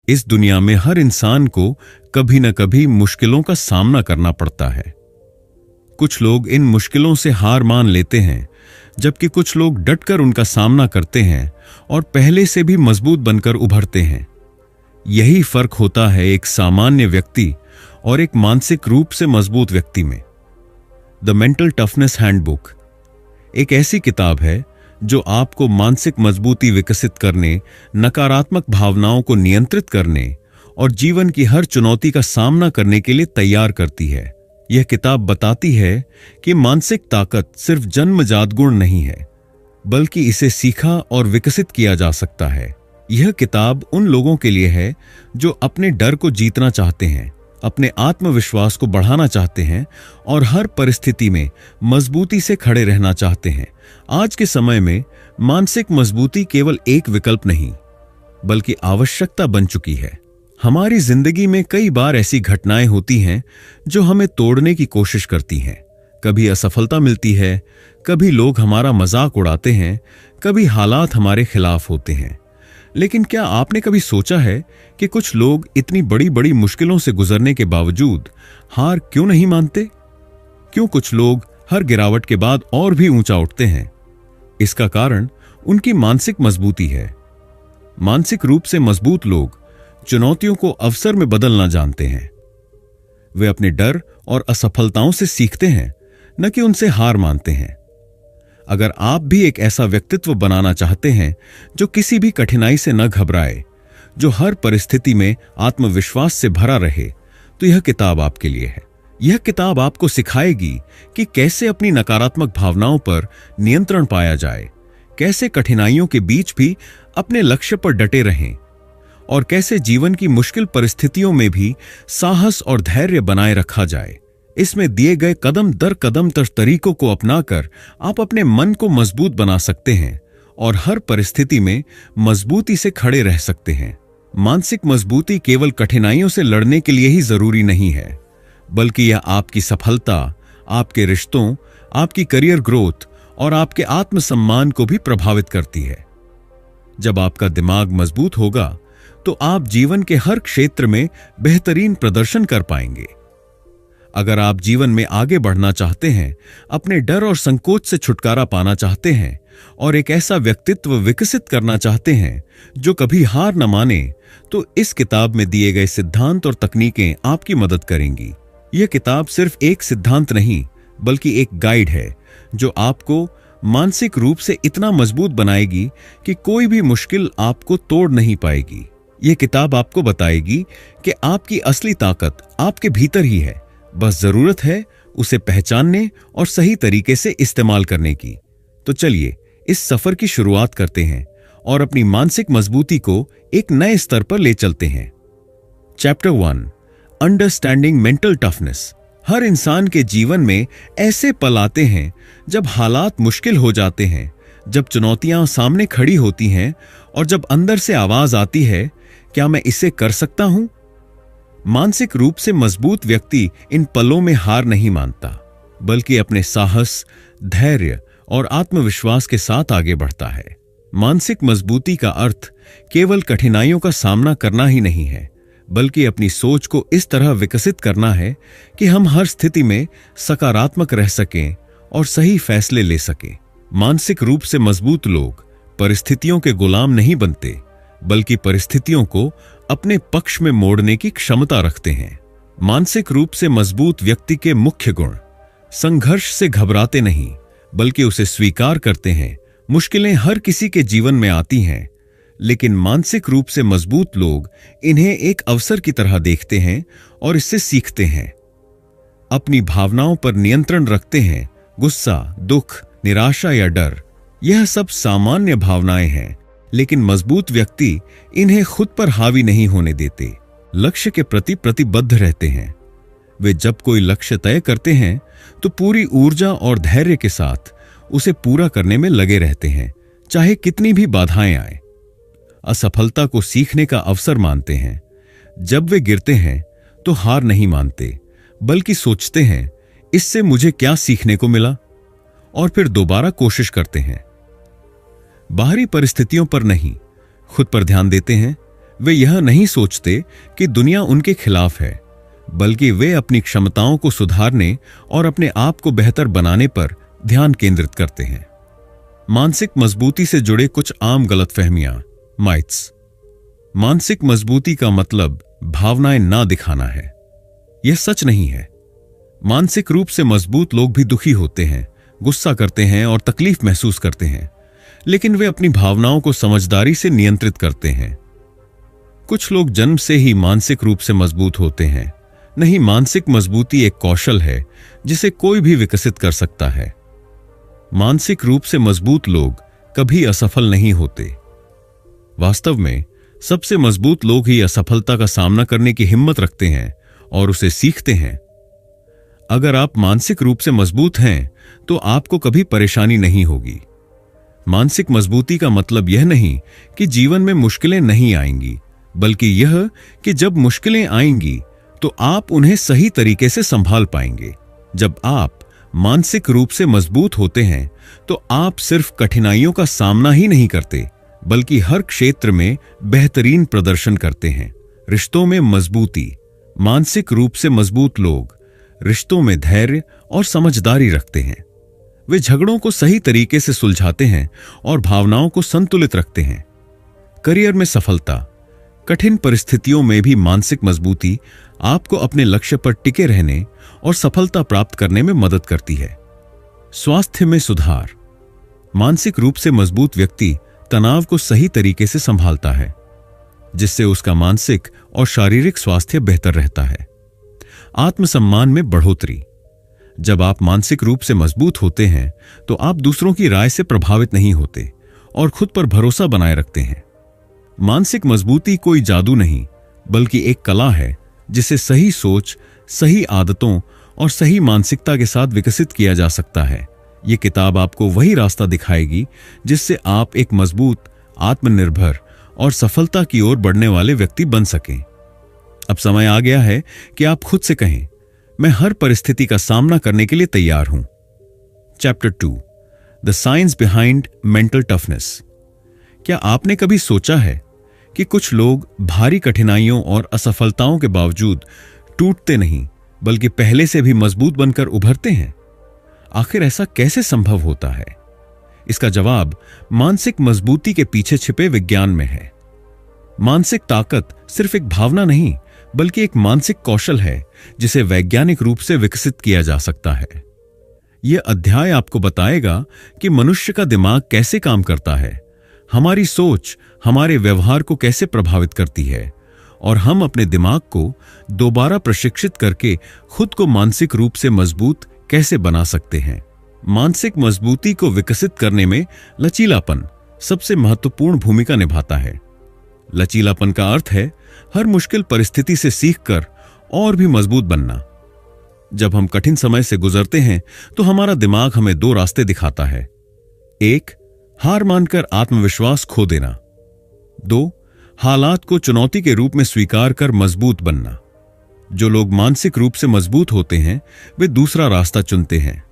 इस दुनिया में हर इंसान को कभी न कभी मुश्किलों का सामना करना पड़ता है। कुछ लोग इन मुश्किलों से हार मान लेते हैं, जबकि कुछ लोग डटकर उनका सामना करते हैं और पहले से भी मजबूत बनकर उभरते हैं। यही फर्क होता है एक सामान्य व्यक्ति और एक मानसिक रूप से मजबूत व्यक्ति में। द मेंटल टफनेस हैंडबुक एक ऐसी किताब है जो आपको मानसिक मजबूती विकसित करने, नकारात्मक भावनाओं को नियंत्रित करने और जीवन की हर चुनौती का सामना करने के लिए तैयार करती है। यह किताब बताती है कि मानसिक ताकत सिर्फ जन्मजात गुण नहीं है, बल्कि इसे सीखा और विकसित किया जा सकता है। यह किताब उन लोगों के लिए है जो अपने डर को जीतना चाहते हैं, अपने आत्मविश्वास को बढ़ाना चाहते हैं और हर परिस्थिति में मजबूती से खड़े रहना चाहते हैं। आज के समय में मानसिक मजबूती केवल एक विकल्प नहीं, बल्कि आवश्यकता बन चुकी है। हमारी जिंदगी में कई बार ऐसी घटनाएं होती हैं जो हमें तोड़ने की कोशिश करती हैं। कभी असफलता मिलती है, कभी लोग हमारा मजाक उड़ाते हैं, कभी हालात हमारे खिलाफ होते हैं। लेकिन क्या आपने कभी सोचा है कि कुछ लोग इतनी बड़ी बड़ी मुश्किलों से गुजरने के बावजूद हार क्यों नहीं मानते? क्यों कुछ लोग हर गिरावट के बाद और भी ऊंचा उठते हैं? इसका कारण उनकी मानसिक मजबूती है। मानसिक रूप से मजबूत लोग चुनौतियों को अवसर में बदलना जानते हैं। वे अपने डर और असफलताओं से सीखते हैं, न कि उनसे हार मानते हैं। अगर आप भी एक ऐसा व्यक्तित्व बनाना चाहते हैं जो किसी भी कठिनाई से न घबराए, जो हर परिस्थिति में आत्मविश्वास से भरा रहे, तो यह किताब आपके लिए है। यह किताब आपको सिखाएगी कि कैसे अपनी नकारात्मक भावनाओं पर नियंत्रण पाया जाए, कैसे कठिनाइयों के बीच भी अपने लक्ष्य पर डटे रहें और कैसे जीवन की मुश्किल परिस्थितियों में भी साहस और धैर्य बनाए रखा जाए। इसमें दिए गए कदम दर कदम तरीकों को अपनाकर आप अपने मन को मजबूत बना सकते हैं और हर परिस्थिति में मजबूती से खड़े रह सकते हैं। मानसिक मजबूती केवल कठिनाइयों से लड़ने के लिए ही जरूरी नहीं है, बल्कि यह आपकी सफलता, आपके रिश्तों, आपकी करियर ग्रोथ और आपके आत्मसम्मान को भी प्रभावित करती है। जब आपका दिमाग मजबूत होगा तो आप जीवन के हर क्षेत्र में बेहतरीन प्रदर्शन कर पाएंगे। अगर आप जीवन में आगे बढ़ना चाहते हैं, अपने डर और संकोच से छुटकारा पाना चाहते हैं और एक ऐसा व्यक्तित्व विकसित करना चाहते हैं जो कभी हार न माने, तो इस किताब में दिए गए सिद्धांत और तकनीकें आपकी मदद करेंगी। यह किताब सिर्फ एक सिद्धांत नहीं, बल्कि एक गाइड है जो आपको मानसिक रूप से इतना मजबूत बनाएगी कि कोई भी मुश्किल आपको तोड़ नहीं पाएगी। यह किताब आपको बताएगी कि आपकी असली ताकत आपके भीतर ही है, बस जरूरत है उसे पहचानने और सही तरीके से इस्तेमाल करने की। तो चलिए इस सफर की शुरुआत करते हैं और अपनी मानसिक मजबूती को एक नए स्तर पर ले चलते हैं। Chapter 1, understanding mental toughness. हर इंसान के जीवन में ऐसे पल आते हैं जब हालात मुश्किल हो जाते हैं, जब चुनौतियां सामने खड़ी होती हैं और जब अंदर से आवाज आती है, क्या मैं इसे कर सकता हूं? मानसिक रूप से मजबूत व्यक्ति इन पलों में हार नहीं मानता, बल्कि अपने साहस, धैर्य और आत्मविश्वास के साथ आगे बढ़ता है। मानसिक मजबूती का अर्थ केवल कठिनाइयों का सामना करना ही नहीं है, बल्कि अपनी सोच को इस तरह विकसित करना है कि हम हर स्थिति में सकारात्मक रह सकें और सही फैसले ले सकें। मानसिक रूप से मजबूत लोग परिस्थितियों के गुलाम नहीं बनते, बल्कि परिस्थितियों को अपने पक्ष में मोड़ने की क्षमता रखते हैं। मानसिक रूप से मजबूत व्यक्ति के मुख्य गुण: संघर्ष से घबराते नहीं, बल्कि उसे स्वीकार करते हैं। मुश्किलें हर किसी के जीवन में आती हैं, लेकिन मानसिक रूप से मजबूत लोग इन्हें एक अवसर की तरह देखते हैं और इससे सीखते हैं। अपनी भावनाओं पर नियंत्रण रखते हैं। गुस्सा, दुख, निराशा या डर, यह सब सामान्य भावनाएं हैं, लेकिन मजबूत व्यक्ति इन्हें खुद पर हावी नहीं होने देते। लक्ष्य के प्रति प्रतिबद्ध रहते हैं। वे जब कोई लक्ष्य तय करते हैं तो पूरी ऊर्जा और धैर्य के साथ उसे पूरा करने में लगे रहते हैं, चाहे कितनी भी बाधाएं आए। असफलता को सीखने का अवसर मानते हैं। जब वे गिरते हैं तो हार नहीं मानते, बल्कि सोचते हैं, इससे मुझे क्या सीखने को मिला, और फिर दोबारा कोशिश करते हैं। बाहरी परिस्थितियों पर नहीं, खुद पर ध्यान देते हैं। वे यह नहीं सोचते कि दुनिया उनके खिलाफ है, बल्कि वे अपनी क्षमताओं को सुधारने और अपने आप को बेहतर बनाने पर ध्यान केंद्रित करते हैं। मानसिक मजबूती से जुड़े कुछ आम गलतफहमियां, माइथ्स। मानसिक मजबूती का मतलब भावनाएं ना दिखाना है। यह सच नहीं है। मानसिक रूप से मजबूत लोग भी दुखी होते हैं, गुस्सा करते हैं और तकलीफ महसूस करते हैं, लेकिन वे अपनी भावनाओं को समझदारी से नियंत्रित करते हैं। कुछ लोग जन्म से ही मानसिक रूप से मजबूत होते हैं। नहीं, मानसिक मजबूती एक कौशल है जिसे कोई भी विकसित कर सकता है। मानसिक रूप से मजबूत लोग कभी असफल नहीं होते। वास्तव में सबसे मजबूत लोग ही असफलता का सामना करने की हिम्मत रखते हैं और उसे सीखते हैं। अगर आप मानसिक रूप से मजबूत हैं तो आपको कभी परेशानी नहीं होगी। मानसिक मजबूती का मतलब यह नहीं कि जीवन में मुश्किलें नहीं आएंगी, बल्कि यह कि जब मुश्किलें आएंगी तो आप उन्हें सही तरीके से संभाल पाएंगे। जब आप मानसिक रूप से मजबूत होते हैं तो आप सिर्फ कठिनाइयों का सामना ही नहीं करते, बल्कि हर क्षेत्र में बेहतरीन प्रदर्शन करते हैं। रिश्तों में मजबूती। मानसिक रूप से मजबूत लोग रिश्तों में धैर्य और समझदारी रखते हैं। वे झगड़ों को सही तरीके से सुलझाते हैं और भावनाओं को संतुलित रखते हैं। करियर में सफलता। कठिन परिस्थितियों में भी मानसिक मजबूती आपको अपने लक्ष्य पर टिके रहने और सफलता प्राप्त करने में मदद करती है। स्वास्थ्य में सुधार। मानसिक रूप से मजबूत व्यक्ति तनाव को सही तरीके से संभालता है, जिससे उसका मानसिक और शारीरिक स्वास्थ्य बेहतर रहता है। आत्मसम्मान में बढ़ोतरी। जब आप मानसिक रूप से मजबूत होते हैं तो आप दूसरों की राय से प्रभावित नहीं होते और खुद पर भरोसा बनाए रखते हैं। मानसिक मजबूती कोई जादू नहीं, बल्कि एक कला है जिसे सही सोच, सही आदतों और सही मानसिकता के साथ विकसित किया जा सकता है। यह किताब आपको वही रास्ता दिखाएगी जिससे आप एक मजबूत, आत्मनिर्भर और सफलता की ओर बढ़ने वाले व्यक्ति बन सकें। अब समय आ गया है कि आप खुद से कहें, मैं हर परिस्थिति का सामना करने के लिए तैयार हूं। Chapter 2, the science behind mental toughness. क्या आपने कभी सोचा है कि कुछ लोग भारी कठिनाइयों और असफलताओं के बावजूद टूटते नहीं, बल्कि पहले से भी मजबूत बनकर उभरते हैं? आखिर ऐसा कैसे संभव होता है? इसका जवाब मानसिक मजबूती के पीछे छिपे विज्ञान में है। मानसिक ताकत सिर्फ एक भावना नहीं, बल्कि एक मानसिक कौशल है जिसे वैज्ञानिक रूप से विकसित किया जा सकता है। यह अध्याय आपको बताएगा कि मनुष्य का दिमाग कैसे काम करता है, हमारी सोच हमारे व्यवहार को कैसे प्रभावित करती है, और हम अपने दिमाग को दोबारा प्रशिक्षित करके खुद को मानसिक रूप से मजबूत कैसे बना सकते हैं। मानसिक मजबूती को विकसित करने में लचीलापन सबसे महत्वपूर्ण भूमिका निभाता है। लचीलापन का अर्थ है हर मुश्किल परिस्थिति से सीखकर और भी मजबूत बनना। जब हम कठिन समय से गुजरते हैं तो हमारा दिमाग हमें 2 रास्ते दिखाता है। 1, हार मानकर आत्मविश्वास खो देना। 2, हालात को चुनौती के रूप में स्वीकार कर मजबूत बनना। जो लोग मानसिक रूप से मजबूत होते हैं वे दूसरा रास्ता चुनते हैं।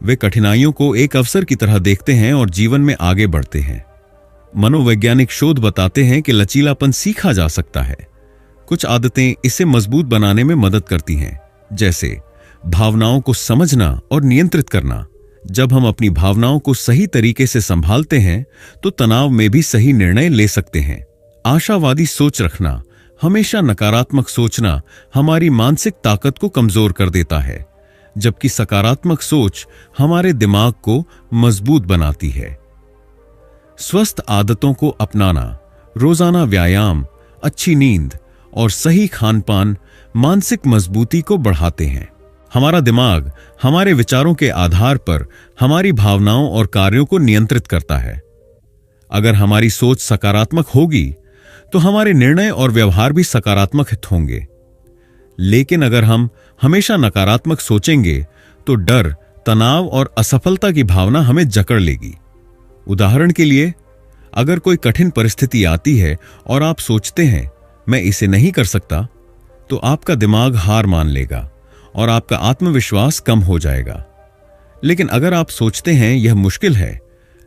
वे कठिनाइयों को एक अवसर की तरह देखते हैं और जीवन में आगे बढ़ते हैं। मनोवैज्ञानिक शोध बताते हैं कि लचीलापन सीखा जा सकता है। कुछ आदतें इसे मजबूत बनाने में मदद करती हैं, जैसे भावनाओं को समझना और नियंत्रित करना। जब हम अपनी भावनाओं को सही तरीके से संभालते हैं तो तनाव में भी सही निर्णय ले सकते हैं। आशावादी सोच रखना। हमेशा नकारात्मक सोचना हमारी मानसिक ताकत को कमजोर कर देता है, जबकि सकारात्मक सोच हमारे दिमाग को मजबूत बनाती है। स्वस्थ आदतों को अपनाना। रोजाना व्यायाम, अच्छी नींद और सही खानपान मानसिक मजबूती को बढ़ाते हैं। हमारा दिमाग हमारे विचारों के आधार पर हमारी भावनाओं और कार्यों को नियंत्रित करता है। अगर हमारी सोच सकारात्मक होगी तो हमारे निर्णय और व्यवहार भी सकारात्मक होंगे। लेकिन अगर हम हमेशा नकारात्मक सोचेंगे तो डर, तनाव और असफलता की भावना हमें जकड़ लेगी। उदाहरण के लिए, अगर कोई कठिन परिस्थिति आती है और आप सोचते हैं मैं इसे नहीं कर सकता, तो आपका दिमाग हार मान लेगा और आपका आत्मविश्वास कम हो जाएगा। लेकिन अगर आप सोचते हैं यह मुश्किल है,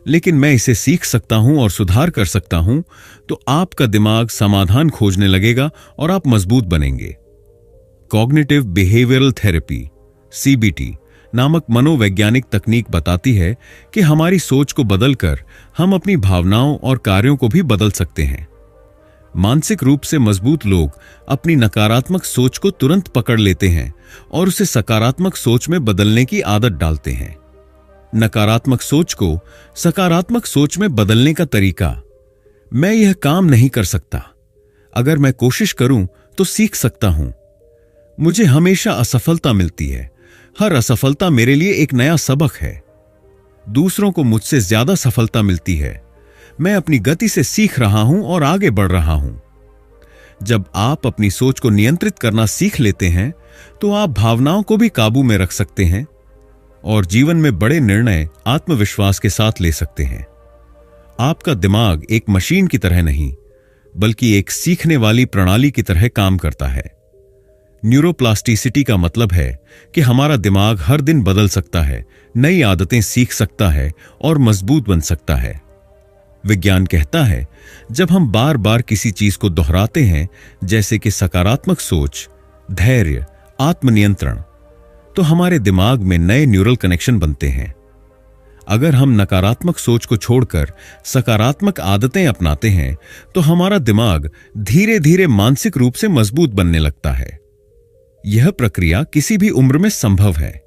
लेकिन मैं इसे सीख सकता हूं और सुधार कर सकता हूं, तो आपका दिमाग समाधान खोजने लगेगा और आप मजबूत बनेंगे। कॉग्निटिव बिहेवियरल थेरेपी सीबीटी नामक मनोवैज्ञानिक तकनीक बताती है कि हमारी सोच को बदलकर हम अपनी भावनाओं और कार्यों को भी बदल सकते हैं। मानसिक रूप से मजबूत लोग अपनी नकारात्मक सोच को तुरंत पकड़ लेते हैं और उसे सकारात्मक सोच में बदलने की आदत डालते हैं। नकारात्मक सोच को सकारात्मक सोच में बदलने का तरीका: मैं यह काम नहीं कर सकता, अगर मैं कोशिश करूं तो सीख सकता हूं। मुझे हमेशा असफलता मिलती है, हर असफलता मेरे लिए एक नया सबक है। दूसरों को मुझसे ज्यादा सफलता मिलती है, मैं अपनी गति से सीख रहा हूं और आगे बढ़ रहा हूं। जब आप अपनी सोच को नियंत्रित करना सीख लेते हैं, तो आप भावनाओं को भी काबू में रख सकते हैं और जीवन में बड़े निर्णय आत्मविश्वास के साथ ले सकते हैं। आपका दिमाग एक मशीन की तरह नहीं, बल्कि एक सीखने वाली प्रणाली की तरह काम करता है। न्यूरोप्लास्टिसिटी का मतलब है कि हमारा दिमाग हर दिन बदल सकता है, नई आदतें सीख सकता है और मजबूत बन सकता है। विज्ञान कहता है, जब हम बार बार किसी चीज को दोहराते हैं, जैसे कि सकारात्मक सोच, धैर्य, आत्मनियंत्रण, तो हमारे दिमाग में नए न्यूरल कनेक्शन बनते हैं। अगर हम नकारात्मक सोच को छोड़कर सकारात्मक आदतें अपनाते हैं, तो हमारा दिमाग धीरे धीरे मानसिक रूप से मजबूत बनने लगता है। यह प्रक्रिया किसी भी उम्र में संभव है।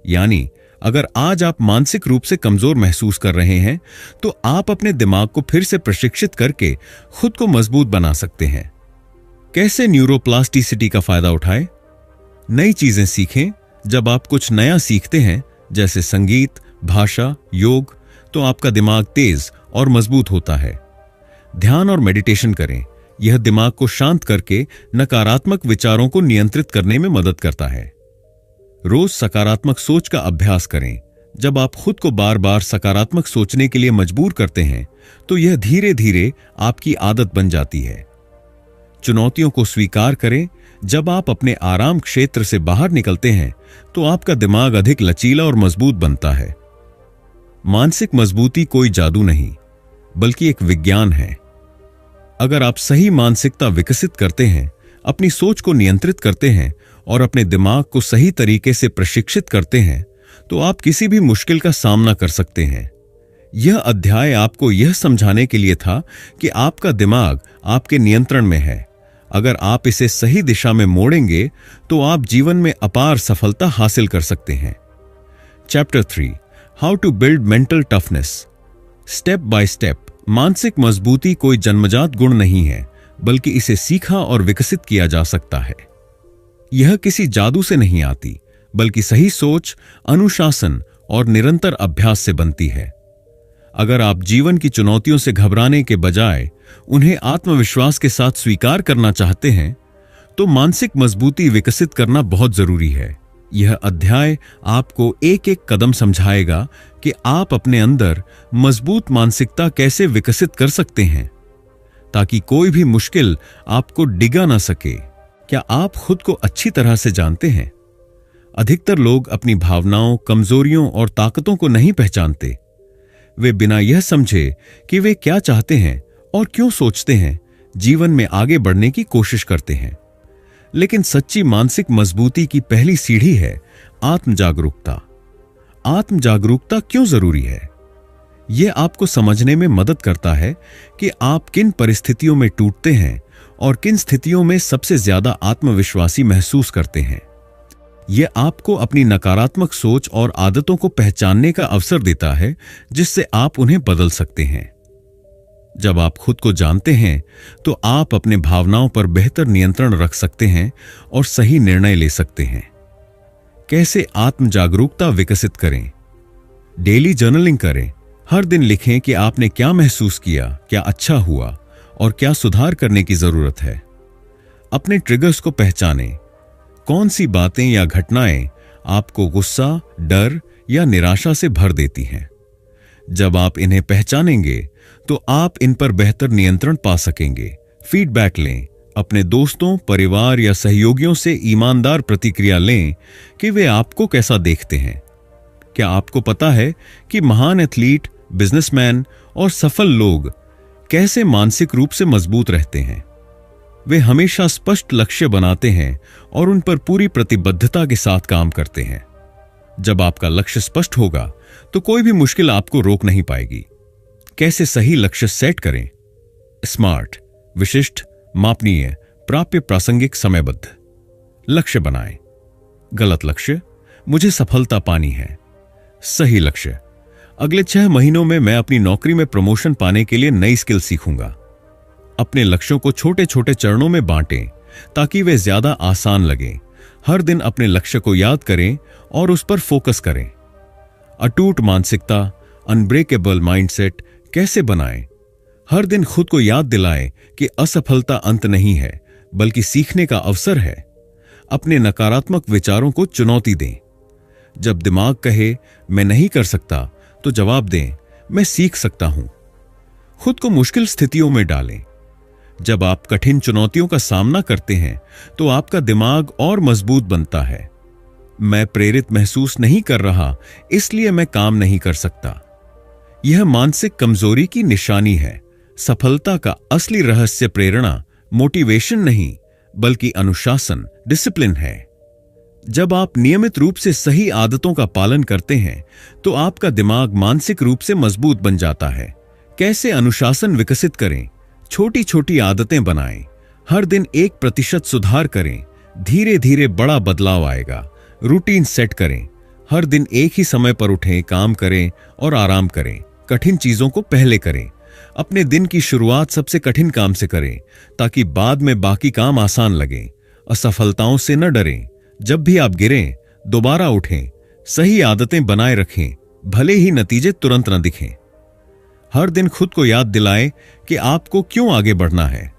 यानी अगर आज आप मानसिक रूप से कमजोर महसूस कर रहे हैं, तो आप अपने दिमाग को फिर से प्रशिक्षित करके खुद को मजबूत बना सकते हैं। कैसे न्यूरोप्लास्टिसिटी का फायदा उठाएं? नई चीजें सीखें। जब आप कुछ नया सीखते हैं, जैसे संगीत, भाषा, योग, तो आपका दिमाग तेज और मजबूत होता है। ध्यान और मेडिटेशन करें। यह दिमाग को शांत करके नकारात्मक विचारों को नियंत्रित करने में मदद करता है। रोज सकारात्मक सोच का अभ्यास करें। जब आप खुद को बार बार सकारात्मक सोचने के लिए मजबूर करते हैं, तो यह धीरे धीरे आपकी आदत बन जाती है। चुनौतियों को स्वीकार करें। जब आप अपने आराम क्षेत्र से बाहर निकलते हैं, तो आपका दिमाग अधिक लचीला और मजबूत बनता है। मानसिक मजबूती कोई जादू नहीं, बल्कि एक विज्ञान है। अगर आप सही मानसिकता विकसित करते हैं, अपनी सोच को नियंत्रित करते हैं और अपने दिमाग को सही तरीके से प्रशिक्षित करते हैं, तो आप किसी भी मुश्किल का सामना कर सकते हैं। यह अध्याय आपको यह समझाने के लिए था कि आपका दिमाग आपके नियंत्रण में है। अगर आप इसे सही दिशा में मोड़ेंगे, तो आप जीवन में अपार सफलता हासिल कर सकते हैं। Chapter 3, how to build mental toughness. Step by step. मानसिक मजबूती कोई जन्मजात गुण नहीं है, बल्कि इसे सीखा और विकसित किया जा सकता है। यह किसी जादू से नहीं आती, बल्कि सही सोच, अनुशासन और निरंतर अभ्यास से बनती है। अगर आप जीवन की चुनौतियों से घबराने के बजाय उन्हें आत्मविश्वास के साथ स्वीकार करना चाहते हैं, तो मानसिक मजबूती विकसित करना बहुत जरूरी है। यह अध्याय आपको एक एक कदम समझाएगा कि आप अपने अंदर मजबूत मानसिकता कैसे विकसित कर सकते हैं, ताकि कोई भी मुश्किल आपको डिगा ना सके। क्या आप खुद को अच्छी तरह से जानते हैं? अधिकतर लोग अपनी भावनाओं, कमजोरियों और ताकतों को नहीं पहचानते। वे बिना यह समझे कि वे क्या चाहते हैं और क्यों सोचते हैं, जीवन में आगे बढ़ने की कोशिश करते हैं। लेकिन सच्ची मानसिक मजबूती की पहली सीढ़ी है आत्म जागरूकता। आत्म जागरूकता क्यों जरूरी है? यह आपको समझने में मदद करता है कि आप किन परिस्थितियों में टूटते हैं और किन स्थितियों में सबसे ज्यादा आत्मविश्वासी महसूस करते हैं। यह आपको अपनी नकारात्मक सोच और आदतों को पहचानने का अवसर देता है, जिससे आप उन्हें बदल सकते हैं। जब आप खुद को जानते हैं, तो आप अपने भावनाओं पर बेहतर नियंत्रण रख सकते हैं और सही निर्णय ले सकते हैं। कैसे आत्म जागरूकता विकसित करें? डेली जर्नलिंग करें। हर दिन लिखें कि आपने क्या महसूस किया, क्या अच्छा हुआ और क्या सुधार करने की जरूरत है। अपने ट्रिगर्स को पहचानें। कौन सी बातें या घटनाएं आपको गुस्सा, डर या निराशा से भर देती हैं? जब आप इन्हें पहचानेंगे, तो आप इन पर बेहतर नियंत्रण पा सकेंगे। फीडबैक लें। अपने दोस्तों, परिवार या सहयोगियों से ईमानदार प्रतिक्रिया लें कि वे आपको कैसा देखते हैं। क्या आपको पता है कि महान एथलीट बिजनेसमैन और सफल लोग कैसे मानसिक रूप से मजबूत रहते हैं। वे हमेशा स्पष्ट लक्ष्य बनाते हैं और उन पर पूरी प्रतिबद्धता के साथ काम करते हैं। जब आपका लक्ष्य स्पष्ट होगा तो कोई भी मुश्किल आपको रोक नहीं पाएगी। कैसे सही लक्ष्य सेट करें? स्मार्ट, विशिष्ट, मापनीय, प्राप्य, प्रासंगिक, समयबद्ध लक्ष्य बनाएं। गलत लक्ष्य, मुझे सफलता पानी है। सही लक्ष्य, अगले 6 महीनों में मैं अपनी नौकरी में प्रमोशन पाने के लिए नई स्किल सीखूंगा। अपने लक्ष्यों को छोटे छोटे चरणों में बांटें ताकि वे ज्यादा आसान लगें। हर दिन अपने लक्ष्य को याद करें और उस पर फोकस करें। अटूट मानसिकता, अनब्रेकेबल माइंडसेट कैसे बनाएं? हर दिन खुद को याद दिलाएं कि असफलता अंत नहीं है बल्कि सीखने का अवसर है। अपने नकारात्मक विचारों को चुनौती दें। जब दिमाग कहे मैं नहीं कर सकता तो जवाब दें मैं सीख सकता हूं। खुद को मुश्किल स्थितियों में डालें। जब आप कठिन चुनौतियों का सामना करते हैं तो आपका दिमाग और मजबूत बनता है। मैं प्रेरित महसूस नहीं कर रहा इसलिए मैं काम नहीं कर सकता। यह मानसिक कमजोरी की निशानी है। सफलता का असली रहस्य प्रेरणा, मोटिवेशन नहीं बल्कि अनुशासन, डिसिप्लिन है। जब आप नियमित रूप से सही आदतों का पालन करते हैं तो आपका दिमाग मानसिक रूप से मजबूत बन जाता है। कैसे अनुशासन विकसित करें? छोटी छोटी आदतें बनाएं। हर दिन 1% सुधार करें। धीरे धीरे बड़ा बदलाव आएगा। रूटीन सेट करें। हर दिन एक ही समय पर उठें, काम करें और आराम करें। कठिन चीजों को पहले करें। अपने दिन की शुरुआत सबसे कठिन काम से करें ताकि बाद में बाकी काम आसान लगे। असफलताओं से न डरें। जब भी आप गिरें दोबारा उठें। सही आदतें बनाए रखें, भले ही नतीजे तुरंत न दिखें। हर दिन खुद को याद दिलाएं कि आपको क्यों आगे बढ़ना है।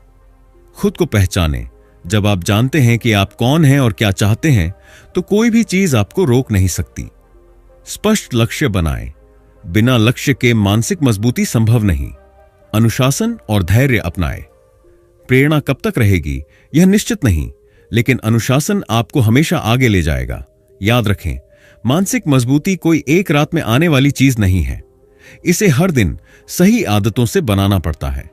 खुद को पहचानें। जब आप जानते हैं कि आप कौन हैं और क्या चाहते हैं तो कोई भी चीज आपको रोक नहीं सकती। स्पष्ट लक्ष्य बनाएं। बिना लक्ष्य के मानसिक मजबूती संभव नहीं। अनुशासन और धैर्य अपनाएं। प्रेरणा कब तक रहेगी यह निश्चित नहीं, लेकिन अनुशासन आपको हमेशा आगे ले जाएगा। याद रखें, मानसिक मजबूती कोई एक रात में आने वाली चीज नहीं है। इसे हर दिन सही आदतों से बनाना पड़ता है।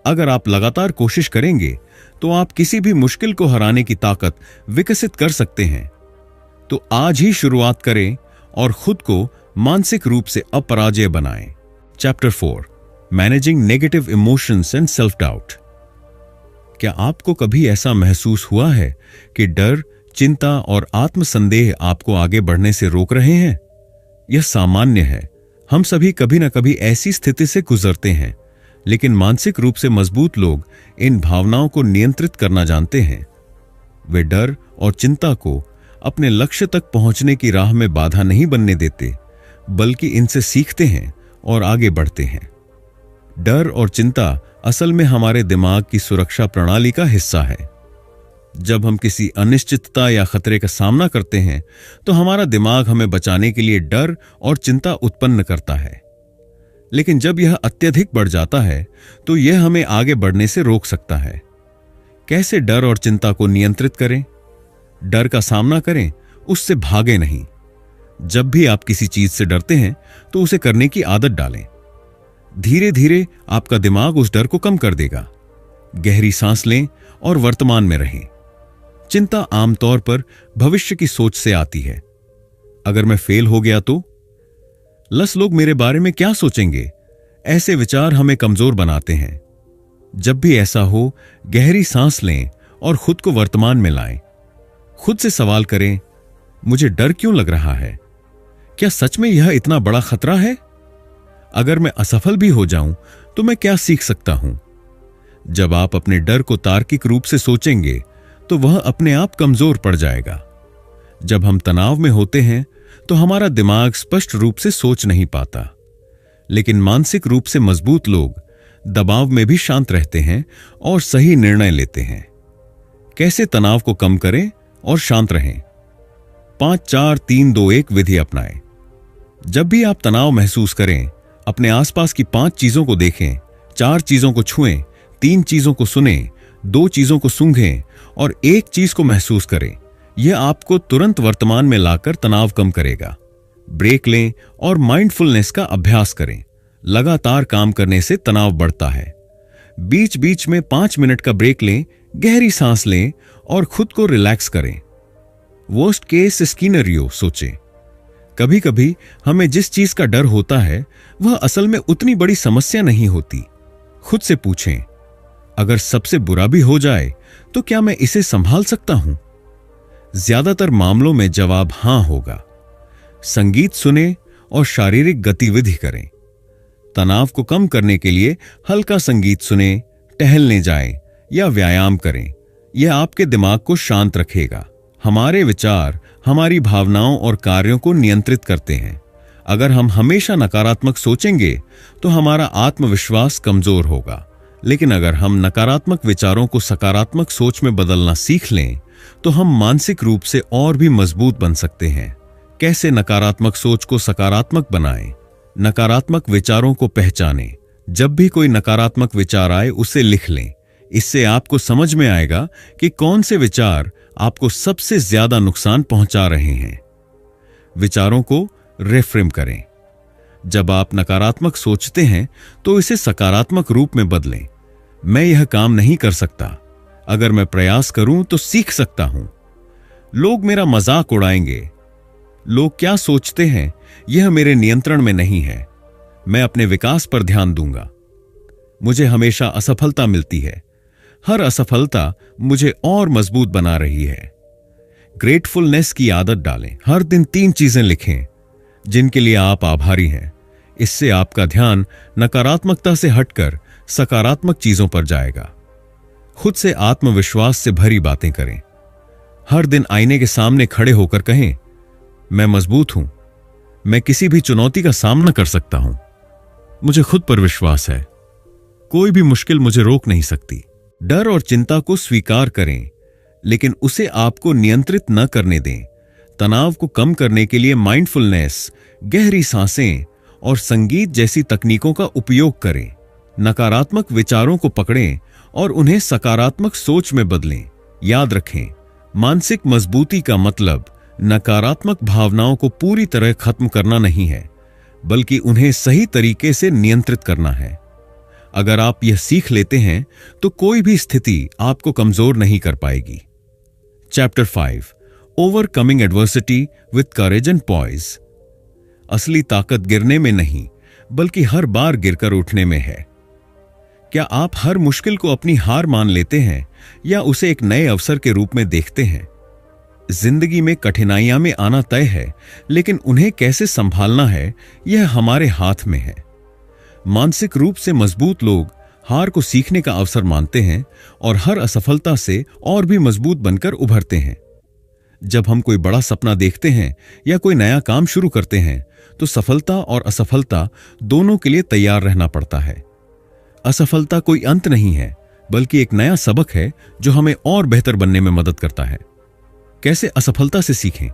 अगर आप लगातार कोशिश करेंगे तो आप किसी भी मुश्किल को हराने की ताकत विकसित कर सकते हैं। तो आज ही शुरुआत करें और खुद को मानसिक रूप से अपराजेय बनाएं। Chapter 4, managing negative emotions and self doubt. क्या आपको कभी ऐसा महसूस हुआ है कि डर, चिंता और आत्मसंदेह आपको आगे बढ़ने से रोक रहे हैं? यह सामान्य है। हम सभी कभी न कभी ऐसी स्थिति से गुजरते हैं, लेकिन मानसिक रूप से मजबूत लोग इन भावनाओं को नियंत्रित करना जानते हैं। वे डर और चिंता को अपने लक्ष्य तक पहुंचने की राह में बाधा नहीं बनने देते, बल्कि इनसे सीखते हैं और आगे बढ़ते हैं। डर और चिंता असल में हमारे दिमाग की सुरक्षा प्रणाली का हिस्सा है। जब हम किसी अनिश्चितता या खतरे का सामना करते हैं तो हमारा दिमाग हमें बचाने के लिए डर और चिंता उत्पन्न करता है। लेकिन जब यह अत्यधिक बढ़ जाता है तो यह हमें आगे बढ़ने से रोक सकता है। कैसे डर और चिंता को नियंत्रित करें? डर का सामना करें, उससे भागे नहीं। जब भी आप किसी चीज से डरते हैं तो उसे करने की आदत डालें। धीरे धीरे आपका दिमाग उस डर को कम कर देगा। गहरी सांस लें और वर्तमान में रहें। चिंता आमतौर पर भविष्य की सोच से आती है। अगर मैं फेल हो गया तो? लोग मेरे बारे में क्या सोचेंगे? ऐसे विचार हमें कमजोर बनाते हैं। जब भी ऐसा हो, गहरी सांस लें और खुद को वर्तमान में लाएं। खुद से सवाल करें, मुझे डर क्यों लग रहा है? क्या सच में यह इतना बड़ा खतरा है? अगर मैं असफल भी हो जाऊं तो मैं क्या सीख सकता हूं? जब आप अपने डर को तार्किक रूप से सोचेंगे तो वह अपने आप कमजोर पड़ जाएगा। जब हम तनाव में होते हैं तो हमारा दिमाग स्पष्ट रूप से सोच नहीं पाता, लेकिन मानसिक रूप से मजबूत लोग दबाव में भी शांत रहते हैं और सही निर्णय लेते हैं। कैसे तनाव को कम करें और शांत रहें? 5-4-3-2-1 विधि अपनाएं। जब भी आप तनाव महसूस करें, अपने आसपास की 5 चीजों को देखें, 4 चीजों को छुएं, 3 चीजों को सुनें, 2 चीजों को सूंघें और 1 चीज को महसूस करें। यह आपको तुरंत वर्तमान में लाकर तनाव कम करेगा। ब्रेक लें और माइंडफुलनेस का अभ्यास करें। लगातार काम करने से तनाव बढ़ता है। बीच बीच में 5 मिनट का ब्रेक लें, गहरी सांस लें और खुद को रिलैक्स करें। वर्स्ट केस सिनेरियो सोचें। कभी कभी हमें जिस चीज का डर होता है वह असल में उतनी बड़ी समस्या नहीं होती। खुद से पूछें, अगर सबसे बुरा भी हो जाए तो क्या मैं इसे संभाल सकता हूं? ज्यादातर मामलों में जवाब हां होगा। संगीत सुने और शारीरिक गतिविधि करें। तनाव को कम करने के लिए हल्का संगीत सुने, टहलने जाएं या व्यायाम करें। यह आपके दिमाग को शांत रखेगा। हमारे विचार हमारी भावनाओं और कार्यों को नियंत्रित करते हैं। अगर हम हमेशा नकारात्मक सोचेंगे तो हमारा आत्मविश्वास कमजोर होगा, लेकिन अगर हम नकारात्मक विचारों को सकारात्मक सोच में बदलना सीख लें तो हम मानसिक रूप से और भी मजबूत बन सकते हैं। कैसे नकारात्मक सोच को सकारात्मक बनाएं? नकारात्मक विचारों को पहचानें। जब भी कोई नकारात्मक विचार आए उसे लिख लें। इससे आपको समझ में आएगा कि कौन से विचार आपको सबसे ज्यादा नुकसान पहुंचा रहे हैं। विचारों को रिफ्रेम करें। जब आप नकारात्मक सोचते हैं तो इसे सकारात्मक रूप में बदलें। मैं यह काम नहीं कर सकता, अगर मैं प्रयास करूं तो सीख सकता हूं। लोग मेरा मजाक उड़ाएंगे। लोग क्या सोचते हैं यह मेरे नियंत्रण में नहीं है। मैं अपने विकास पर ध्यान दूंगा। मुझे हमेशा असफलता मिलती है। हर असफलता मुझे और मजबूत बना रही है। ग्रेटफुलनेस की आदत डालें। हर दिन 3 चीजें लिखें जिनके लिए आप आभारी हैं। इससे आपका ध्यान नकारात्मकता से हटकर सकारात्मक चीजों पर जाएगा। खुद से आत्मविश्वास से भरी बातें करें। हर दिन आईने के सामने खड़े होकर कहें, मैं मजबूत हूं, मैं किसी भी चुनौती का सामना कर सकता हूं, मुझे खुद पर विश्वास है, कोई भी मुश्किल मुझे रोक नहीं सकती। डर और चिंता को स्वीकार करें, लेकिन उसे आपको नियंत्रित न करने दें। तनाव को कम करने के लिए माइंडफुलनेस, गहरी सांसें और संगीत जैसी तकनीकों का उपयोग करें। नकारात्मक विचारों को पकड़ें और उन्हें सकारात्मक सोच में बदलें। याद रखें, मानसिक मजबूती का मतलब नकारात्मक भावनाओं को पूरी तरह खत्म करना नहीं है, बल्कि उन्हें सही तरीके से नियंत्रित करना है। अगर आप यह सीख लेते हैं तो कोई भी स्थिति आपको कमजोर नहीं कर पाएगी। Chapter 5, overcoming adversity with courage and poise. असली ताकत गिरने में नहीं, बल्कि हर बार गिरकर उठने में है। क्या आप हर मुश्किल को अपनी हार मान लेते हैं या उसे एक नए अवसर के रूप में देखते हैं? जिंदगी में कठिनाइयां में आना तय है, लेकिन उन्हें कैसे संभालना है यह हमारे हाथ में है। मानसिक रूप से मजबूत लोग हार को सीखने का अवसर मानते हैं और हर असफलता से और भी मजबूत बनकर उभरते हैं। जब हम कोई बड़ा सपना देखते हैं या कोई नया काम शुरू करते हैं तो सफलता और असफलता दोनों के लिए तैयार रहना पड़ता है। असफलता कोई अंत नहीं है, बल्कि एक नया सबक है जो हमें और बेहतर बनने में मदद करता है। कैसे असफलता से सीखें?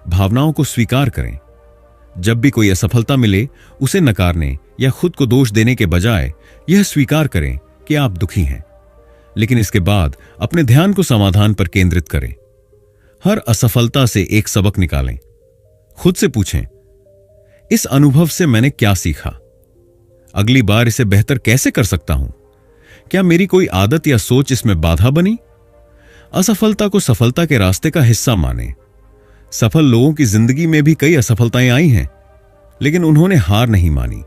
भावनाओं को स्वीकार करें। जब भी कोई असफलता मिले उसे नकारने या खुद को दोष देने के बजाय यह स्वीकार करें कि आप दुखी हैं, लेकिन इसके बाद अपने ध्यान को समाधान पर केंद्रित करें। हर असफलता से एक सबक निकालें। खुद से पूछें, इस अनुभव से मैंने क्या सीखा? अगली बार इसे बेहतर कैसे कर सकता हूं? क्या मेरी कोई आदत या सोच इसमें बाधा बनी? असफलता को सफलता के रास्ते का हिस्सा मानें। सफल लोगों की जिंदगी में भी कई असफलताएं आई हैं, लेकिन उन्होंने हार नहीं मानी।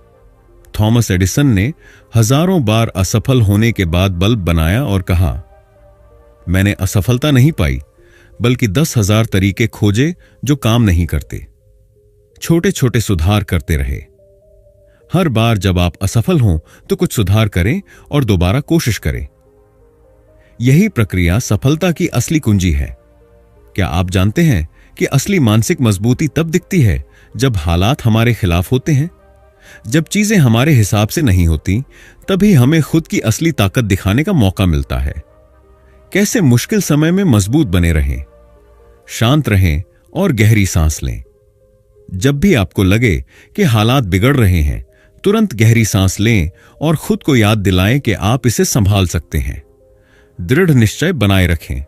थॉमस एडिसन ने हजारों बार असफल होने के बाद बल्ब बनाया और कहा, मैंने असफलता नहीं पाई, बल्कि 10,000 तरीके खोजे जो काम नहीं करते। छोटे छोटे सुधार करते रहे। हर बार जब आप असफल हों तो कुछ सुधार करें और दोबारा कोशिश करें। यही प्रक्रिया सफलता की असली कुंजी है। क्या आप जानते हैं कि असली मानसिक मजबूती तब दिखती है जब हालात हमारे खिलाफ होते हैं? जब चीजें हमारे हिसाब से नहीं होती, तभी हमें खुद की असली ताकत दिखाने का मौका मिलता है। कैसे मुश्किल समय में मजबूत बने रहें? शांत रहें और गहरी सांस लें। जब भी आपको लगे कि हालात बिगड़ रहे हैं, तुरंत गहरी सांस लें और खुद को याद दिलाएं कि आप इसे संभाल सकते हैं। दृढ़ निश्चय बनाए रखें।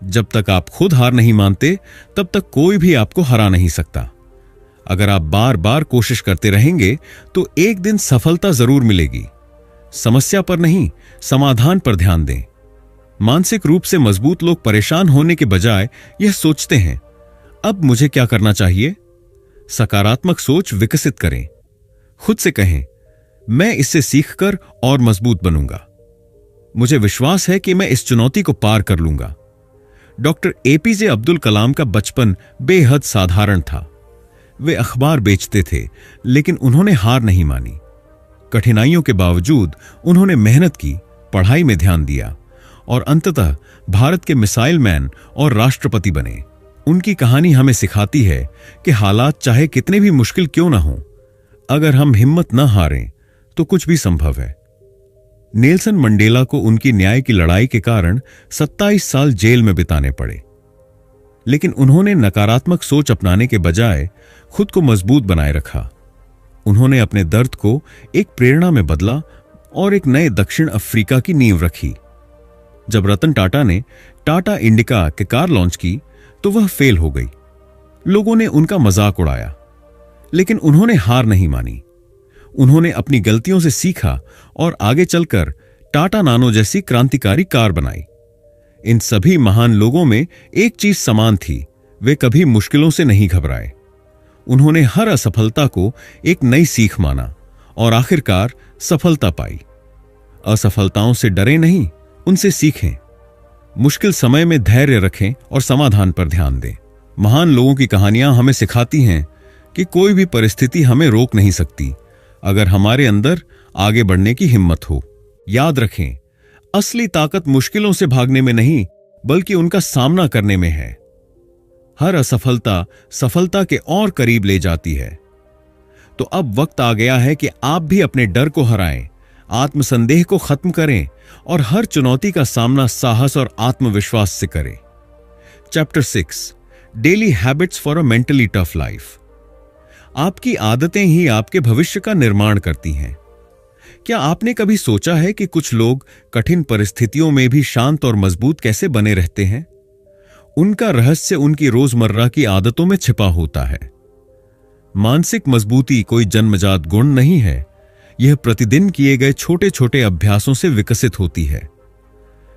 जब तक आप खुद हार नहीं मानते, तब तक कोई भी आपको हरा नहीं सकता। अगर आप बार बार कोशिश करते रहेंगे तो एक दिन सफलता जरूर मिलेगी। समस्या पर नहीं, समाधान पर ध्यान दें। मानसिक रूप से मजबूत लोग परेशान होने के बजाय यह सोचते हैं, अब मुझे क्या करना चाहिए। सकारात्मक सोच विकसित करें। खुद से कहें, मैं इससे सीखकर और मजबूत बनूंगा। मुझे विश्वास है कि मैं इस चुनौती को पार कर लूंगा। डॉक्टर एपीजे अब्दुल कलाम का बचपन बेहद साधारण था। वे अखबार बेचते थे, लेकिन उन्होंने हार नहीं मानी। कठिनाइयों के बावजूद उन्होंने मेहनत की, पढ़ाई में ध्यान दिया और अंततः भारत के मिसाइल मैन और राष्ट्रपति बने। उनकी कहानी हमें सिखाती है कि हालात चाहे कितने भी मुश्किल क्यों ना हों, अगर हम हिम्मत न हारें तो कुछ भी संभव है। नेल्सन मंडेला को उनकी न्याय की लड़ाई के कारण 27 साल जेल में बिताने पड़े, लेकिन उन्होंने नकारात्मक सोच अपनाने के बजाय खुद को मजबूत बनाए रखा। उन्होंने अपने दर्द को एक प्रेरणा में बदला और एक नए दक्षिण अफ्रीका की नींव रखी। जब रतन टाटा ने टाटा इंडिका के कार लॉन्च की तो वह फेल हो गई। लोगों ने उनका मजाक उड़ाया, लेकिन उन्होंने हार नहीं मानी। उन्होंने अपनी गलतियों से सीखा और आगे चलकर टाटा नानो जैसी क्रांतिकारी कार बनाई। इन सभी महान लोगों में एक चीज समान थी, वे कभी मुश्किलों से नहीं घबराए। उन्होंने हर असफलता को एक नई सीख माना और आखिरकार सफलता पाई। असफलताओं से डरे नहीं, उनसे सीखें। मुश्किल समय में धैर्य रखें और समाधान पर ध्यान दें। महान लोगों की कहानियां हमें सिखाती हैं कि कोई भी परिस्थिति हमें रोक नहीं सकती, अगर हमारे अंदर आगे बढ़ने की हिम्मत हो। याद रखें, असली ताकत मुश्किलों से भागने में नहीं, बल्कि उनका सामना करने में है। हर असफलता सफलता के और करीब ले जाती है। तो अब वक्त आ गया है कि आप भी अपने डर को हराएं, आत्मसंदेह को खत्म करें और हर चुनौती का सामना साहस और आत्मविश्वास से करें। Chapter 6, daily habits for a mentally tough life. आपकी आदतें ही आपके भविष्य का निर्माण करती हैं। क्या आपने कभी सोचा है कि कुछ लोग कठिन परिस्थितियों में भी शांत और मजबूत कैसे बने रहते हैं? उनका रहस्य उनकी रोजमर्रा की आदतों में छिपा होता है। मानसिक मजबूती कोई जन्मजात गुण नहीं है, यह प्रतिदिन किए गए छोटे छोटे अभ्यासों से विकसित होती है।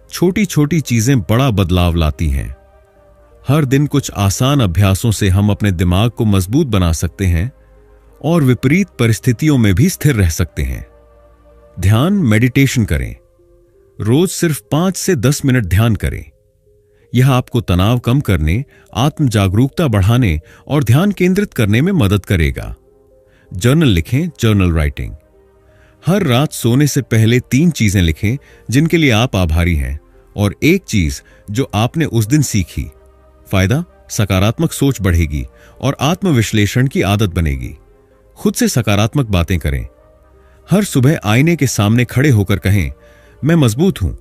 छोटी छोटी चीजें बड़ा बदलाव लाती हैं। हर दिन कुछ आसान अभ्यासों से हम अपने दिमाग को मजबूत बना सकते हैं और विपरीत परिस्थितियों में भी स्थिर रह सकते हैं। ध्यान मेडिटेशन करें। रोज सिर्फ 5 से 10 मिनट ध्यान करें। यह आपको तनाव कम करने, आत्म जागरूकता बढ़ाने और ध्यान केंद्रित करने में मदद करेगा। जर्नल लिखें, जर्नल राइटिंग। हर रात सोने से पहले 3 चीजें लिखें जिनके लिए आप आभारी हैं और एक चीज जो आपने उस दिन सीखी। फायदा, सकारात्मक सोच बढ़ेगी और आत्मविश्लेषण की आदत बनेगी। खुद से सकारात्मक बातें करें। हर सुबह आईने के सामने खड़े होकर कहें, मैं मजबूत हूं,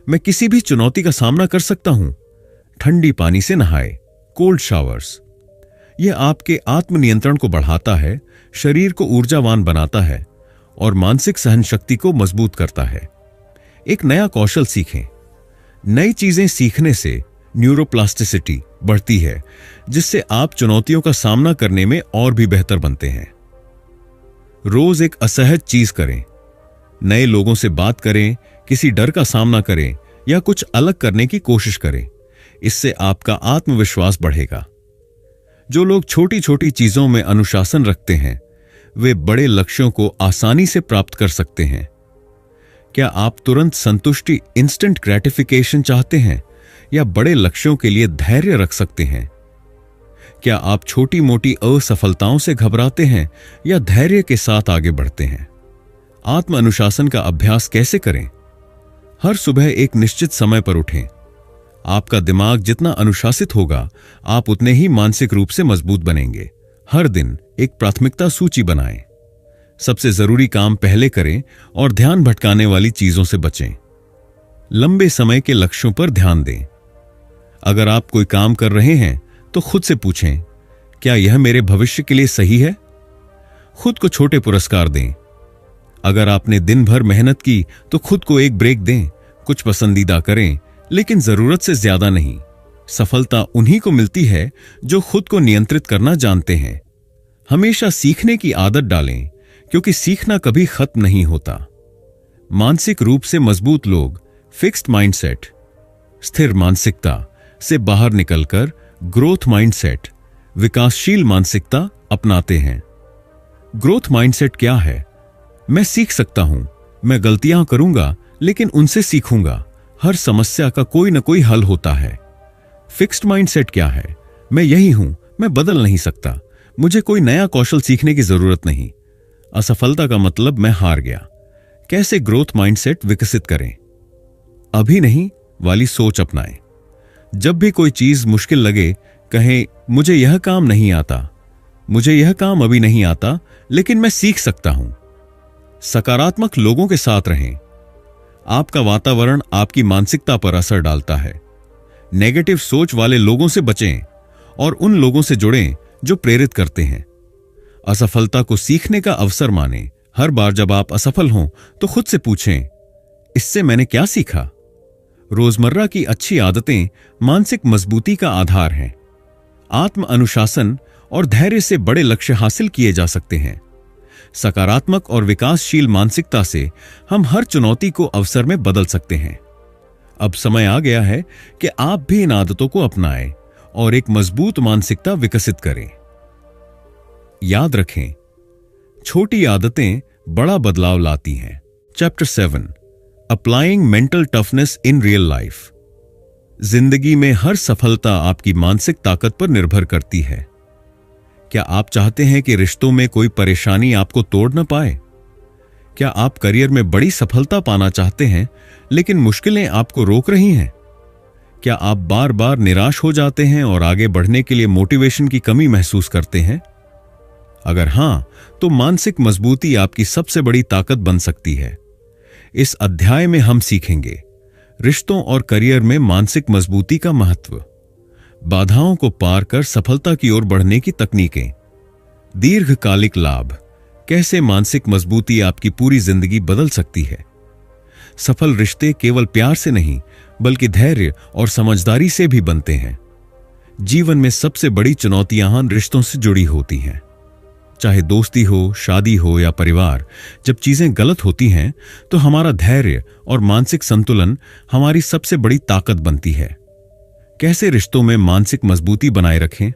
मैं किसी भी चुनौती का सामना कर सकता हूं। ठंडी पानी से नहाएं, कोल्ड शावर्स। यह आपके आत्मनियंत्रण को बढ़ाता है, शरीर को ऊर्जावान बनाता है और मानसिक सहनशक्ति को मजबूत करता है। एक नया कौशल सीखें। नई चीजें सीखने से न्यूरोप्लास्टिसिटी बढ़ती है, जिससे आप चुनौतियों का सामना करने में और भी बेहतर बनते हैं। रोज एक असहज चीज करें। नए लोगों से बात करें, किसी डर का सामना करें या कुछ अलग करने की कोशिश करें। इससे आपका आत्मविश्वास बढ़ेगा। जो लोग छोटी छोटी चीजों में अनुशासन रखते हैं, वे बड़े लक्ष्यों को आसानी से प्राप्त कर सकते हैं। क्या आप तुरंत संतुष्टि, इंस्टेंट ग्रेटिफिकेशन चाहते हैं या बड़े लक्ष्यों के लिए धैर्य रख सकते हैं? क्या आप छोटी मोटी असफलताओं से घबराते हैं या धैर्य के साथ आगे बढ़ते हैं? आत्म अनुशासन का अभ्यास कैसे करें? हर सुबह एक निश्चित समय पर उठें। आपका दिमाग जितना अनुशासित होगा, आप उतने ही मानसिक रूप से मजबूत बनेंगे। हर दिन एक प्राथमिकता सूची बनाएं। सबसे जरूरी काम पहले करें और ध्यान भटकाने वाली चीजों से बचें। लंबे समय के लक्ष्यों पर ध्यान दें। अगर आप कोई काम कर रहे हैं तो खुद से पूछें, क्या यह मेरे भविष्य के लिए सही है? खुद को छोटे पुरस्कार दें। अगर आपने दिन भर मेहनत की तो खुद को एक ब्रेक दें। कुछ पसंदीदा करें, लेकिन जरूरत से ज्यादा नहीं। सफलता उन्हीं को मिलती है जो खुद को नियंत्रित करना जानते हैं। हमेशा सीखने की आदत डालें, क्योंकि सीखना कभी खत्म नहीं होता। मानसिक रूप से मजबूत लोग फिक्स्ड माइंडसेट, स्थिर मानसिकता से बाहर निकलकर ग्रोथ माइंडसेट, विकासशील मानसिकता अपनाते हैं। ग्रोथ माइंडसेट क्या है? मैं सीख सकता हूं, मैं गलतियां करूंगा लेकिन उनसे सीखूंगा, हर समस्या का कोई ना कोई हल होता है। फिक्स्ड माइंडसेट क्या है? मैं यही हूं, मैं बदल नहीं सकता, मुझे कोई नया कौशल सीखने की जरूरत नहीं। असफलता का मतलब मैं हार गया। कैसे ग्रोथ माइंडसेट विकसित करें? अभी नहीं वाली सोच अपनाएं। जब भी कोई चीज मुश्किल लगे, कहें मुझे यह काम नहीं आता, मुझे यह काम अभी नहीं आता, लेकिन मैं सीख सकता हूं। सकारात्मक लोगों के साथ रहें। आपका वातावरण आपकी मानसिकता पर असर डालता है। नेगेटिव सोच वाले लोगों से बचें और उन लोगों से जुड़ें जो प्रेरित करते हैं। असफलता को सीखने का अवसर मानें। हर बार जब आप असफल हों तो खुद से पूछें, इससे मैंने क्या सीखा? रोजमर्रा की अच्छी आदतें मानसिक मजबूती का आधार हैं। आत्म अनुशासन और धैर्य से बड़े लक्ष्य हासिल किए जा सकते हैं। सकारात्मक और विकासशील मानसिकता से हम हर चुनौती को अवसर में बदल सकते हैं। अब समय आ गया है कि आप भी इन आदतों को अपनाएं और एक मजबूत मानसिकता विकसित करें। याद रखें, छोटी आदतें बड़ा बदलाव लाती हैं। Chapter 7, applying mental toughness in real life. जिंदगी में हर सफलता आपकी मानसिक ताकत पर निर्भर करती है। क्या आप चाहते हैं कि रिश्तों में कोई परेशानी आपको तोड़ न पाए? क्या आप करियर में बड़ी सफलता पाना चाहते हैं लेकिन मुश्किलें आपको रोक रही हैं? क्या आप बार बार निराश हो जाते हैं और आगे बढ़ने के लिए मोटिवेशन की कमी महसूस करते हैं? अगर हां, तो मानसिक मजबूती आपकी सबसे बड़ी ताकत बन सकती है। इस अध्याय में हम सीखेंगे रिश्तों और करियर में मानसिक मजबूती का महत्व, बाधाओं को पार कर सफलता की ओर बढ़ने की तकनीकें, दीर्घकालिक लाभ, कैसे मानसिक मजबूती आपकी पूरी जिंदगी बदल सकती है। सफल रिश्ते केवल प्यार से नहीं बल्कि धैर्य और समझदारी से भी बनते हैं। जीवन में सबसे बड़ी चुनौतियां रिश्तों से जुड़ी होती हैं। चाहे दोस्ती हो, शादी हो या परिवार, जब चीजें गलत होती हैं तो हमारा धैर्य और मानसिक संतुलन हमारी सबसे बड़ी ताकत बनती है। कैसे रिश्तों में मानसिक मजबूती बनाए रखें?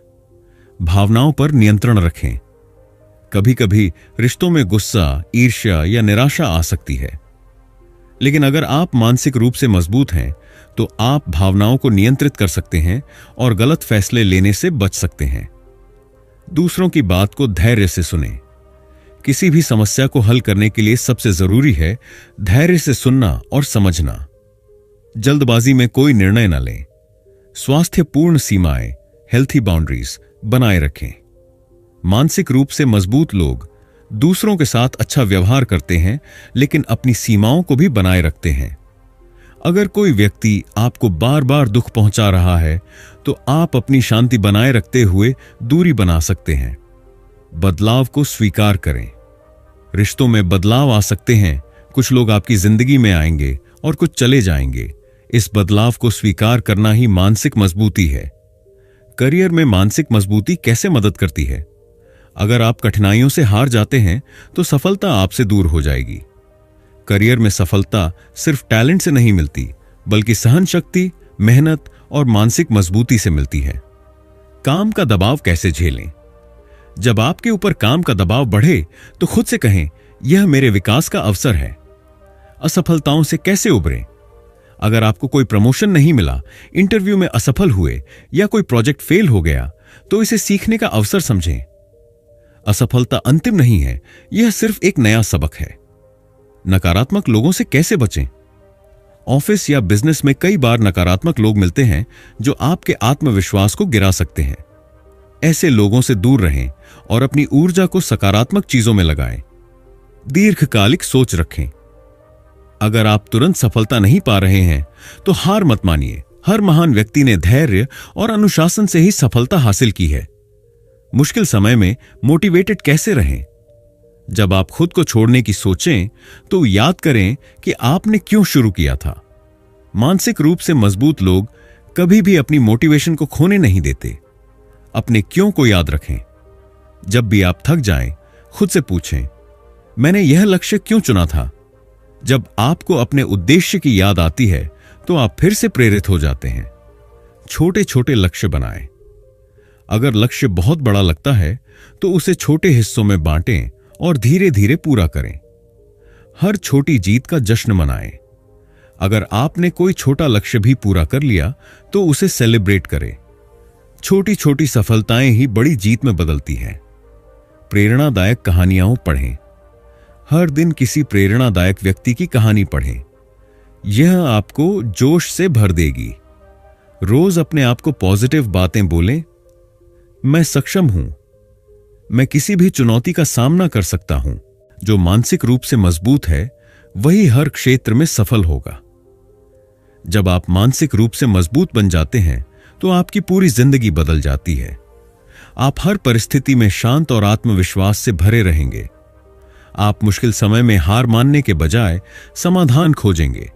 भावनाओं पर नियंत्रण रखें। कभी कभी रिश्तों में गुस्सा, ईर्ष्या या निराशा आ सकती है, लेकिन अगर आप मानसिक रूप से मजबूत हैं तो आप भावनाओं को नियंत्रित कर सकते हैं और गलत फैसले लेने से बच सकते हैं। दूसरों की बात को धैर्य से सुनें। किसी भी समस्या को हल करने के लिए सबसे जरूरी है धैर्य से सुनना और समझना। जल्दबाजी में कोई निर्णय न लें। स्वास्थ्यपूर्ण सीमाएं, हेल्थी बाउंड्रीज बनाए रखें। मानसिक रूप से मजबूत लोग दूसरों के साथ अच्छा व्यवहार करते हैं लेकिन अपनी सीमाओं को भी बनाए रखते हैं। अगर कोई व्यक्ति आपको बार बार दुख पहुंचा रहा है तो आप अपनी शांति बनाए रखते हुए दूरी बना सकते हैं। बदलाव को स्वीकार करें। रिश्तों में बदलाव आ सकते हैं। कुछ लोग आपकी जिंदगी में आएंगे और कुछ चले जाएंगे। इस बदलाव को स्वीकार करना ही मानसिक मजबूती है। करियर में मानसिक मजबूती कैसे मदद करती है? अगर आप कठिनाइयों से हार जाते हैं तो सफलता आपसे दूर हो जाएगी। करियर में सफलता सिर्फ टैलेंट से नहीं मिलती बल्कि सहन शक्ति, मेहनत और मानसिक मजबूती से मिलती है। काम का दबाव कैसे झेलें? जब आपके ऊपर काम का दबाव बढ़े तो खुद से कहें, यह मेरे विकास का अवसर है। असफलताओं से कैसे उबरें? अगर आपको कोई प्रमोशन नहीं मिला, इंटरव्यू में असफल हुए या कोई प्रोजेक्ट फेल हो गया तो इसे सीखने का अवसर समझें। असफलता अंतिम नहीं है, यह सिर्फ एक नया सबक है। नकारात्मक लोगों से कैसे बचें? ऑफिस या बिजनेस में कई बार नकारात्मक लोग मिलते हैं जो आपके आत्मविश्वास को गिरा सकते हैं। ऐसे लोगों से दूर रहें और अपनी ऊर्जा को सकारात्मक चीजों में लगाएं। दीर्घकालिक सोच रखें। अगर आप तुरंत सफलता नहीं पा रहे हैं तो हार मत मानिए। हर महान व्यक्ति ने धैर्य और अनुशासन से ही सफलता हासिल की है। मुश्किल समय में मोटिवेटेड कैसे रहें? जब आप खुद को छोड़ने की सोचें तो याद करें कि आपने क्यों शुरू किया था। मानसिक रूप से मजबूत लोग कभी भी अपनी मोटिवेशन को खोने नहीं देते। अपने क्यों को याद रखें। जब भी आप थक जाएं, खुद से पूछें, मैंने यह लक्ष्य क्यों चुना था? जब आपको अपने उद्देश्य की याद आती है तो आप फिर से प्रेरित हो जाते हैं। छोटे छोटे लक्ष्य बनाएं। अगर लक्ष्य बहुत बड़ा लगता है तो उसे छोटे हिस्सों में बांटें और धीरे धीरे पूरा करें। हर छोटी जीत का जश्न मनाएं। अगर आपने कोई छोटा लक्ष्य भी पूरा कर लिया तो उसे सेलिब्रेट करें। छोटी छोटी सफलताएं ही बड़ी जीत में बदलती हैं। प्रेरणादायक कहानियां पढ़ें। हर दिन किसी प्रेरणादायक व्यक्ति की कहानी पढ़ें। यह आपको जोश से भर देगी। रोज अपने आप को पॉजिटिव बातें बोलें। मैं सक्षम हूं। मैं किसी भी चुनौती का सामना कर सकता हूं। जो मानसिक रूप से मजबूत है वही हर क्षेत्र में सफल होगा। जब आप मानसिक रूप से मजबूत बन जाते हैं तो आपकी पूरी जिंदगी बदल जाती है। आप हर परिस्थिति में शांत और आत्मविश्वास से भरे रहेंगे। आप मुश्किल समय में हार मानने के बजाय समाधान खोजेंगे।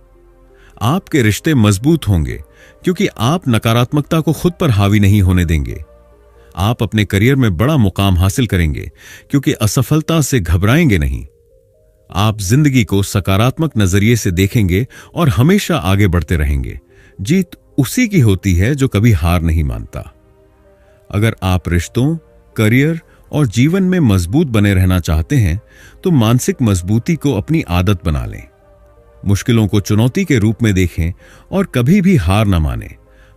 आपके रिश्ते मजबूत होंगे क्योंकि आप नकारात्मकता को खुद पर हावी नहीं होने देंगे। आप अपने करियर में बड़ा मुकाम हासिल करेंगे क्योंकि असफलता से घबराएंगे नहीं। आप जिंदगी को सकारात्मक नजरिए से देखेंगे और हमेशा आगे बढ़ते रहेंगे। जीत उसी की होती है जो कभी हार नहीं मानता। अगर आप रिश्तों, करियर और जीवन में मजबूत बने रहना चाहते हैं तो मानसिक मजबूती को अपनी आदत बना लें। मुश्किलों को चुनौती के रूप में देखें और कभी भी हार न मानें।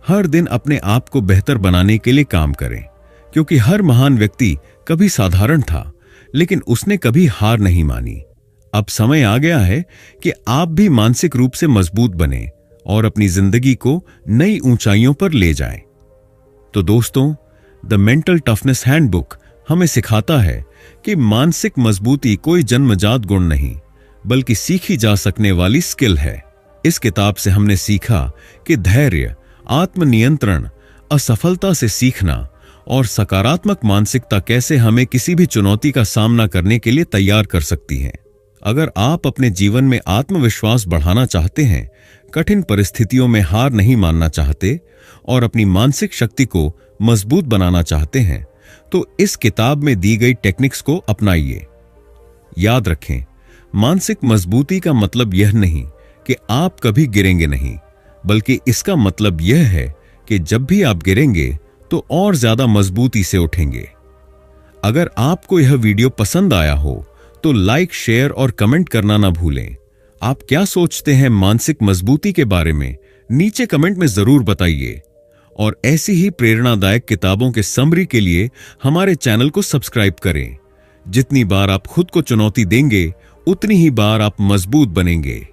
हर दिन अपने आप को बेहतर बनाने के लिए काम करें, क्योंकि हर महान व्यक्ति कभी साधारण था लेकिन उसने कभी हार नहीं मानी। अब समय आ गया है कि आप भी मानसिक रूप से मजबूत बने और अपनी जिंदगी को नई ऊंचाइयों पर ले जाएं। तो दोस्तों, द मेंटल टफनेस हैंडबुक हमें सिखाता है कि मानसिक मजबूती कोई जन्मजात गुण नहीं बल्कि सीखी जा सकने वाली स्किल है। इस किताब से हमने सीखा कि धैर्य, आत्मनियंत्रण, असफलता से सीखना और सकारात्मक मानसिकता कैसे हमें किसी भी चुनौती का सामना करने के लिए तैयार कर सकती हैं। अगर आप अपने जीवन में आत्मविश्वास बढ़ाना चाहते हैं, कठिन परिस्थितियों में हार नहीं मानना चाहते और अपनी मानसिक शक्ति को मजबूत बनाना चाहते हैं, तो इस किताब में दी गई टेक्निक्स को अपनाइए। याद रखें, मानसिक मजबूती का मतलब यह नहीं कि आप कभी गिरेंगे नहीं, बल्कि इसका मतलब यह है कि जब भी आप गिरेंगे तो और ज्यादा मजबूती से उठेंगे। अगर आपको यह वीडियो पसंद आया हो तो लाइक, शेयर और कमेंट करना ना भूलें। आप क्या सोचते हैं मानसिक मजबूती के बारे में? नीचे कमेंट में जरूर बताइए। और ऐसी ही प्रेरणादायक किताबों के समरी के लिए हमारे चैनल को सब्सक्राइब करें। जितनी बार आप खुद को चुनौती देंगे, उतनी ही बार आप मजबूत बनेंगे।